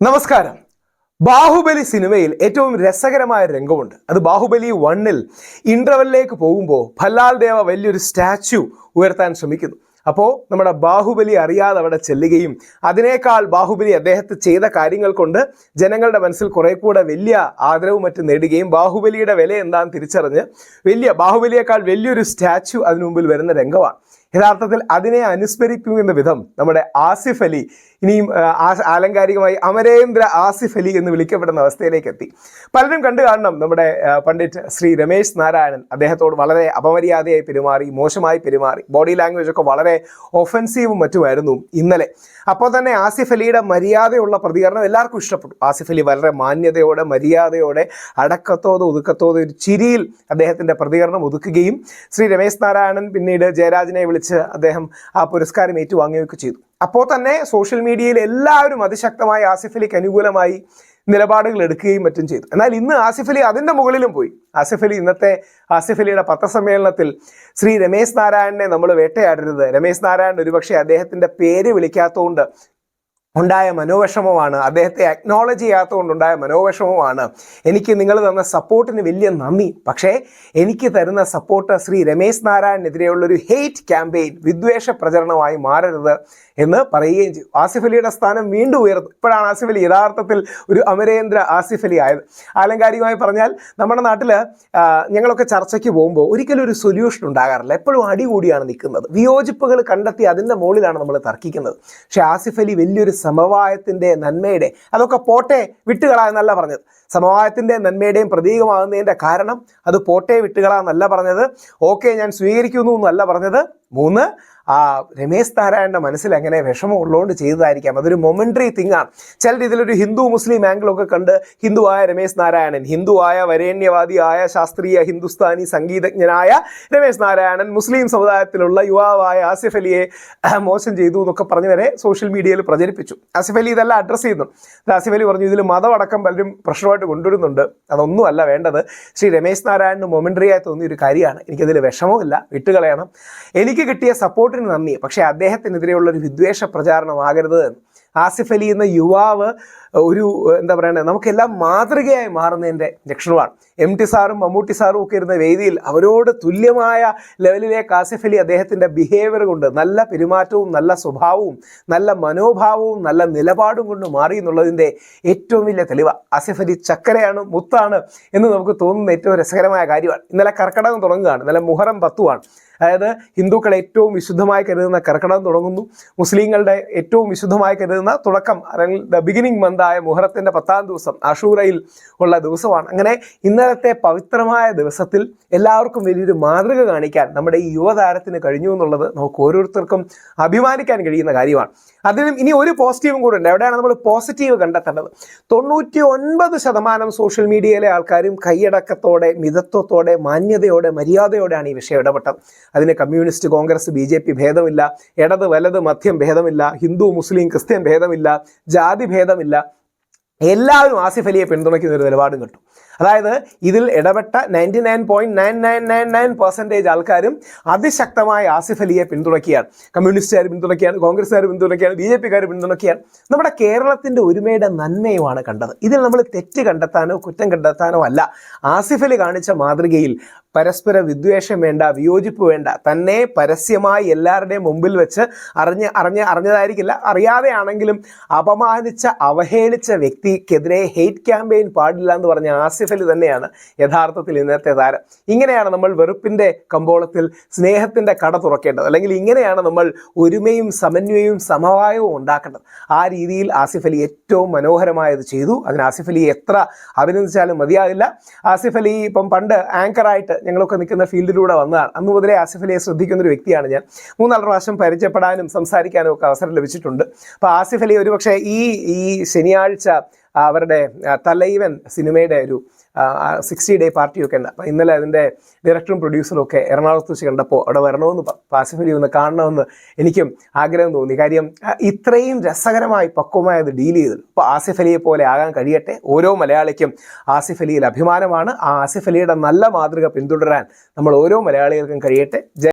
നമസ്കാരം. ബാഹുബലി സിനിമയിൽ ഏറ്റവും രസകരമായ രംഗമുണ്ട്. അത് ബാഹുബലി 1-ൽ ഇന്റർവെല്ലിലേക്ക് പോകുമ്പോൾ ഭല്ലാൽ ദേവ വലിയൊരു സ്റ്റാച്യു ഉയർത്താൻ ശ്രമിക്കുന്നു. അപ്പോൾ നമ്മുടെ ബാഹുബലി അറിയാതെ അവിടെ ചെല്ലുകയും അതിനേക്കാൾ ബാഹുബലി അദ്ദേഹത്തെ ചെയ്ത കാര്യങ്ങൾ കൊണ്ട് ജനങ്ങളുടെ മനസ്സിൽ കുറെ കൂടെ വലിയ ആദരവും മറ്റും നേടുകയും ബാഹുബലിയുടെ വില എന്താണെന്ന് തിരിച്ചറിഞ്ഞ് ബാഹുബലിയേക്കാൾ വലിയൊരു സ്റ്റാച്യു അതിനു മുമ്പിൽ വരുന്ന രംഗമാണ്. യഥാർത്ഥത്തിൽ അതിനെ അനുസ്മരിപ്പിക്കുന്ന വിധം നമ്മുടെ ആസിഫ് അലി ഇനിയും ആലങ്കാരികമായി അമരേന്ദ്ര ആസിഫ് അലി എന്ന് വിളിക്കപ്പെടുന്ന അവസ്ഥയിലേക്ക് എത്തി. പലരും കണ്ടു കാണണം നമ്മുടെ പണ്ഡിറ്റ് ശ്രീ രമേശ് നാരായണൻ അദ്ദേഹത്തോട് വളരെ അപമര്യാദയായി പെരുമാറി, മോശമായി പെരുമാറി, ബോഡി ലാംഗ്വേജ് ഒക്കെ വളരെ ഒഫൻസീവും മറ്റുമായിരുന്നു ഇന്നലെ. അപ്പോൾ തന്നെ ആസിഫ് അലിയുടെ മര്യാദയുള്ള പ്രതികരണം എല്ലാവർക്കും ഇഷ്ടപ്പെട്ടു. ആസിഫ് അലി വളരെ മാന്യതയോടെ, മര്യാദയോടെ, അടക്കത്തോടെ ഒതുക്കത്തോടെ ഒരു ചിരിയിൽ അദ്ദേഹത്തിൻ്റെ പ്രതികരണം ഒതുക്കുകയും ശ്രീ രമേശ് നാരായണൻ പിന്നീട് ജയരാജനെ വിളിച്ച് അദ്ദേഹം ആ പുരസ്കാരം ഏറ്റുവാങ്ങുകയൊക്കെ ചെയ്തു. അപ്പോൾ തന്നെ സോഷ്യൽ മീഡിയയിൽ എല്ലാവരും അതിശക്തമായി ആസിഫ് അലിക്ക് അനുകൂലമായി നിലപാടുകൾ എടുക്കുകയും മറ്റും ചെയ്തു. എന്നാൽ ഇന്ന് ആസിഫ് അലി അതിൻ്റെ മുകളിലും പോയി. ഇന്നത്തെ ആസിഫ് അലിയുടെ പത്രസമ്മേളനത്തിൽ ശ്രീ രമേശ് നാരായണനെ നമ്മൾ വേട്ടയാടരുത്, രമേശ് നാരായണൻ ഒരുപക്ഷെ അദ്ദേഹത്തിൻ്റെ പേര് വിളിക്കാത്തതുകൊണ്ട് ഉണ്ടായ മനോവിഷമമാണ്, അദ്ദേഹത്തെ അക്നോളജ് ചെയ്യാത്തതുകൊണ്ടുണ്ടായ മനോവിഷമമാണ്, എനിക്ക് നിങ്ങൾ തന്ന സപ്പോർട്ടിന് വലിയ നന്ദി, പക്ഷേ എനിക്ക് തരുന്ന സപ്പോർട്ട് ശ്രീ രമേശ് നാരായണനെതിരെയുള്ളൊരു ഹെയ്റ്റ് ക്യാമ്പയിൻ, വിദ്വേഷ പ്രചരണമായി മാറരുത് എന്ന് പറയുകയും ചെയ്തു. ആസിഫ് അലിയുടെ സ്ഥാനം വീണ്ടും ഉയർന്നു. ഇപ്പോഴാണ് ആസിഫ് അലി യഥാർത്ഥത്തിൽ ഒരു അമരേന്ദ്ര ആസിഫ് അലി ആയത്. ആലങ്കാരികമായി പറഞ്ഞാൽ നമ്മുടെ നാട്ടിൽ ഞങ്ങളൊക്കെ ചർച്ചയ്ക്ക് പോകുമ്പോൾ ഒരിക്കലും ഒരു സൊല്യൂഷൻ ഉണ്ടാകാറില്ല. എപ്പോഴും അടികൂടിയാണ് നിൽക്കുന്നത്. വിയോജിപ്പുകൾ കണ്ടെത്തി അതിൻ്റെ മുകളിലാണ് നമ്മൾ തർക്കിക്കുന്നത്. പക്ഷേ ആസിഫ് അലി വലിയൊരു സമവായത്തിൻ്റെ നന്മയുടെ, അതൊക്കെ പോട്ടെ വിട്ടുകളായെന്നല്ല പറഞ്ഞത്. സമവായത്തിൻ്റെ നന്മയുടെയും പ്രതീകമാകുന്നതിൻ്റെ കാരണം അത് പോട്ടെ വിട്ടുകളാന്നല്ല പറഞ്ഞത്. ഓക്കെ ഞാൻ സ്വീകരിക്കുന്നു എന്നല്ല പറഞ്ഞത്. 3, രമേശ് നാരായണൻ്റെ മനസ്സിൽ അങ്ങനെ വിഷമം ഉള്ളതുകൊണ്ട് ചെയ്തതായിരിക്കാം. അതൊരു മൊമെൻ്ററി തിങ് ആണ്. ചില രീതിയിലൊരു ഹിന്ദു മുസ്ലിം ആംഗിളൊക്കെ കണ്ട് ഹിന്ദുവായ രമേശ് നാരായണൻ, ഹിന്ദുവായ വരേണ്യവാദിയായ ശാസ്ത്രീയ ഹിന്ദുസ്ഥാനി സംഗീതജ്ഞനായ രമേശ് നാരായണൻ മുസ്ലിം സമുദായത്തിലുള്ള യുവാവായ ആസിഫ് അലിയെ മോശം ചെയ്തു എന്നൊക്കെ പറഞ്ഞ് വരെ സോഷ്യൽ മീഡിയയിൽ പ്രചരിപ്പിച്ചു. ആസിഫ് അലി ഇതെല്ലാം അഡ്രസ്സ് ചെയ്യുന്നു. ആസിഫ് അലി പറഞ്ഞു ഇതിൽ മതമടക്കം പലരും പ്രശ്നമായിട്ട് കൊണ്ടുവരുന്നുണ്ട്, അതൊന്നുമല്ല വേണ്ടത്. ശ്രീ രമേശ് നാരായണന് മൊമെൻ്ററിയായി തോന്നിയ ഒരു കാര്യമാണ്, എനിക്കതിൽ വിഷമമില്ല, വിട്ടുകളയണം, എനിക്ക് കിട്ടിയ സപ്പോർട്ടിന് നന്ദി, പക്ഷേ അദ്ദേഹത്തിനെതിരെയുള്ളൊരു വിദ്വേഷ പ്രചാരണമാകരുത്. ആസിഫ് അലി എന്ന യുവാവ് ഒരു എന്താ പറയുക, നമുക്കെല്ലാം മാതൃകയായി മാറുന്നതിൻ്റെ ലക്ഷണമാണ്. MT സാറും മമ്മൂട്ടി സാറും ഒക്കെ ഇരുന്ന വേദിയിൽ അവരോട് തുല്യമായ ലെവലിലേക്ക് ആസിഫ് അലി അദ്ദേഹത്തിൻ്റെ ബിഹേവിയർ കൊണ്ട്, നല്ല പെരുമാറ്റവും നല്ല സ്വഭാവവും നല്ല മനോഭാവവും നല്ല നിലപാടും കൊണ്ട് മാറി എന്നുള്ളതിൻ്റെ ഏറ്റവും വലിയ തെളിവ്. ആസിഫ് അലി ചക്കരയാണ്, മുത്താണ് എന്ന് നമുക്ക് തോന്നുന്ന ഏറ്റവും രസകരമായ കാര്യമാണ്. ഇന്നലെ കർക്കിടകം തുടങ്ങുകയാണ്, ഇന്നലെ മുഹറം 10 അതായത് ഹിന്ദുക്കൾ ഏറ്റവും വിശുദ്ധമായി കരുതുന്ന കർക്കിടകം തുടങ്ങുന്നു. മുസ്ലിങ്ങളുടെ ഏറ്റവും വിശുദ്ധമായി കരുതുന്ന തുടക്കം, അല്ലെങ്കിൽ ദ ബിഗിനിങ് മന്തായ മുഹറത്തിൻ്റെ 10ാം ദിവസം ആഷൂറയിൽ ഉള്ള ദിവസമാണ്. അങ്ങനെ ഇന്നലത്തെ പവിത്രമായ ദിവസത്തിൽ എല്ലാവർക്കും വലിയൊരു മാതൃക കാണിക്കാൻ നമ്മുടെ ഈ യുവതാരത്തിന് കഴിഞ്ഞു എന്നുള്ളത് നമുക്ക് ഓരോരുത്തർക്കും അഭിമാനിക്കാൻ കഴിയുന്ന കാര്യമാണ്. അതിനും ഇനി ഒരു പോസിറ്റീവും കൂടെ ഉണ്ട്. എവിടെയാണ് നമ്മൾ പോസിറ്റീവ് കണ്ടെത്തേണ്ടത്? 99% സോഷ്യൽ മീഡിയയിലെ ആൾക്കാരും കൈയടക്കത്തോടെ, മിതത്വത്തോടെ, മാന്യതയോടെ, മര്യാദയോടെയാണ് ഈ വിഷയം ഇടപെട്ടത്. അതിന് കമ്മ്യൂണിസ്റ്റ്, കോൺഗ്രസ്, BJP ഭേദമില്ല, ഇടത് വലത് മധ്യം ഭേദമില്ല, ഹിന്ദു മുസ്ലിം ക്രിസ്ത്യൻ ഭേദമില്ല, ജാതി ഭേദമില്ല, എല്ലാവരും ആസിഫ് അലിയെ പിന്തുണയ്ക്കുന്ന ഒരു നിലപാടും കിട്ടും. അതായത് ഇതിൽ ഇടപെട്ട 99.9999% ആൾക്കാരും അതിശക്തമായി ആസിഫ് അലിയെ പിന്തുണയ്ക്കുകയാണ്. കമ്മ്യൂണിസ്റ്റുകാർ പിന്തുണയ്ക്കുകയാണ്, കോൺഗ്രസ്സുകാർ പിന്തുണയ്ക്കുകയാണ്, BJPക്കാർ പിന്തുണയ്ക്കുകയാണ്. നമ്മുടെ കേരളത്തിൻ്റെ ഒരുമയുടെ നന്മയുമാണ് കണ്ടത്. ഇതിൽ നമ്മൾ തെറ്റ് കണ്ടെത്താനോ കുറ്റം കണ്ടെത്താനോ അല്ല. ആസിഫ് അലി കാണിച്ച മാതൃകയിൽ പരസ്പര വിദ്വേഷം വേണ്ട, വിയോജിപ്പ് വേണ്ട, തന്നെ പരസ്യമായി എല്ലാവരുടെയും മുമ്പിൽ വെച്ച് അറിഞ്ഞതായിരിക്കില്ല, അറിയാതെയാണെങ്കിലും അപമാനിച്ച, അവഹേളിച്ച വ്യക്തിക്കെതിരെ ഹെയ്റ്റ് ക്യാമ്പയിൻ പാടില്ല എന്ന് പറഞ്ഞ ആസിഫ് അലി തന്നെയാണ് യഥാർത്ഥത്തിൽ ഇന്നത്തെ താരം. ഇങ്ങനെയാണ് നമ്മൾ വെറുപ്പിൻ്റെ കമ്പോളത്തിൽ സ്നേഹത്തിൻ്റെ കട തുറക്കേണ്ടത്, അല്ലെങ്കിൽ ഇങ്ങനെയാണ് നമ്മൾ ഒരുമയും സമന്വയവും സമവായവും ഉണ്ടാക്കേണ്ടത്. ആ രീതിയിൽ ആസിഫ് അലി ഏറ്റവും മനോഹരമായത് ചെയ്തു. അതിന് ആസിഫ് അലി എത്ര അഭിനന്ദിച്ചാലും മതിയാകില്ല. ആസിഫ് അലി ഇപ്പം പണ്ട് ആങ്കറായിട്ട് ഞങ്ങളൊക്കെ നിൽക്കുന്ന ഫീൽഡിലൂടെ വന്നതാണ്. അന്ന് മുതലേ ആസിഫ് അലിയെ ശ്രദ്ധിക്കുന്ന ഒരു വ്യക്തിയാണ് ഞാൻ. 3-4 പ്രാവശ്യം പരിചയപ്പെടാനും സംസാരിക്കാനും ഒക്കെ അവസരം ലഭിച്ചിട്ടുണ്ട്. അപ്പോൾ ആസിഫ് അലി ഒരുപക്ഷെ ഈ ശനിയാഴ്ച അവരുടെ തലൈവൻ സിനിമയുടെ ഒരു 60 ഡേ പാർട്ടിയൊക്കെ ഉണ്ട്. അപ്പോൾ ഇന്നലെ അതിൻ്റെ ഡയറക്ടറും പ്രൊഡ്യൂസറും ഒക്കെ എറണാകുളത്ത് വെച്ച് കണ്ടപ്പോൾ അവിടെ വരണമെന്ന്, ആസിഫ് അലി ഒന്ന് കാണണമെന്ന് എനിക്കും ആഗ്രഹം തോന്നി. കാര്യം ഇത്രയും രസകരമായി പക്വമായി അത് ഡീൽ ചെയ്തു. അപ്പോൾ ആസിഫ് അലിയെ പോലെ ആകാൻ കഴിയട്ടെ. ഓരോ മലയാളിക്കും ആസിഫ് അലിയിൽ അഭിമാനമാണ്. ആ ആസിഫ് അലിയുടെ നല്ല മാതൃക പിന്തുടരാൻ നമ്മൾ ഓരോ മലയാളികൾക്കും കഴിയട്ടെ.